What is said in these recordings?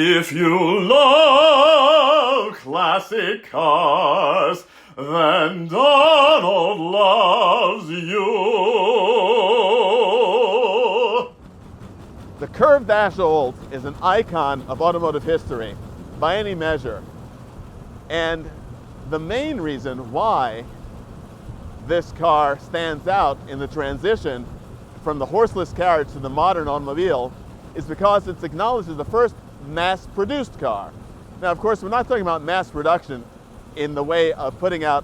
If you love classic cars, then Donald loves you. The curved dash Olds is an icon of automotive history by any measure. And the main reason why this car stands out in the transition from the horseless carriage to the modern automobile is because it's acknowledged as the first mass-produced car. Now, of course, we're not talking about mass production in the way of putting out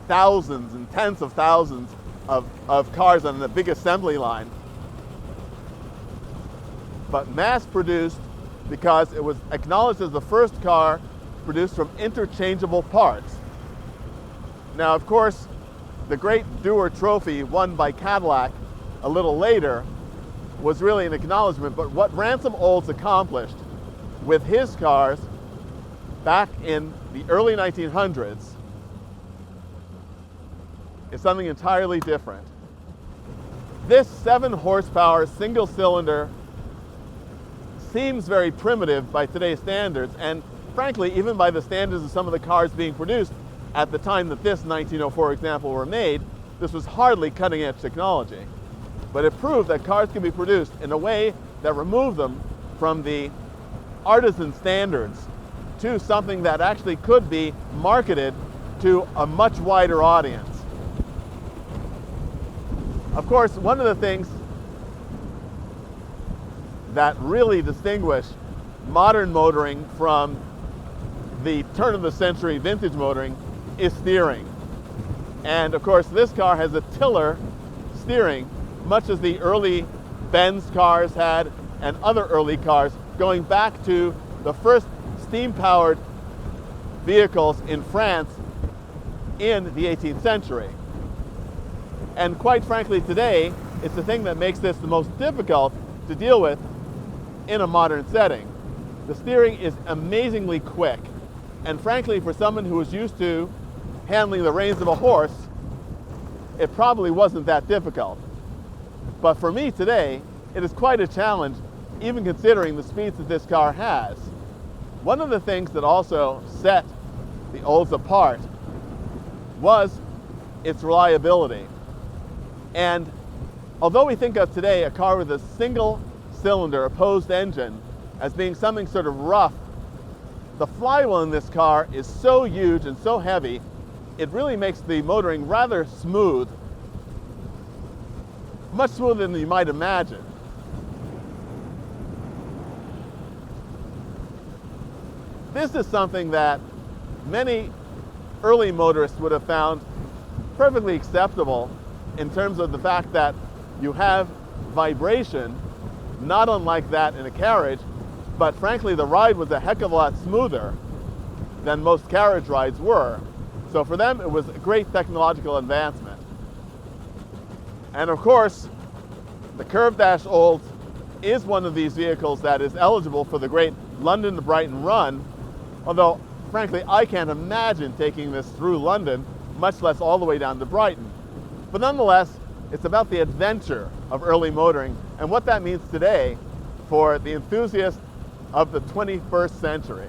thousands and tens of thousands of cars on a big assembly line, but mass-produced because it was acknowledged as the first car produced from interchangeable parts. Now, of course, the great Dewar Trophy won by Cadillac a little later was really an acknowledgement, but what Ransom Olds accomplished with his cars back in the early 1900s is something entirely different. This 7 horsepower single cylinder seems very primitive by today's standards, and frankly, even by the standards of some of the cars being produced at the time that this 1904 example were made, this was hardly cutting edge technology. But it proved that cars can be produced in a way that removed them from the artisan standards to something that actually could be marketed to a much wider audience. Of course, one of the things that really distinguish modern motoring from the turn of the century vintage motoring is steering. And of course, this car has a tiller steering, much as the early Benz cars had and other early cars, going back to the first steam-powered vehicles in France in the 18th century. And quite frankly, today, it's the thing that makes this the most difficult to deal with in a modern setting. The steering is amazingly quick, and frankly, for someone who was used to handling the reins of a horse, it probably wasn't that difficult. But for me today, it is quite a challenge, even considering the speeds that this car has. One of the things that also set the Olds apart was its reliability. And although we think of today a car with a single cylinder opposed engine as being something sort of rough, the flywheel in this car is so huge and so heavy, it really makes the motoring rather smooth, much smoother than you might imagine. This is something that many early motorists would have found perfectly acceptable in terms of the fact that you have vibration, not unlike that in a carriage, but frankly the ride was a heck of a lot smoother than most carriage rides were. So for them it was a great technological advancement. And of course, the curved dash Olds is one of these vehicles that is eligible for the great London to Brighton run, although frankly I can't imagine taking this through London, much less all the way down to Brighton. But nonetheless, it's about the adventure of early motoring and what that means today for the enthusiast of the 21st century.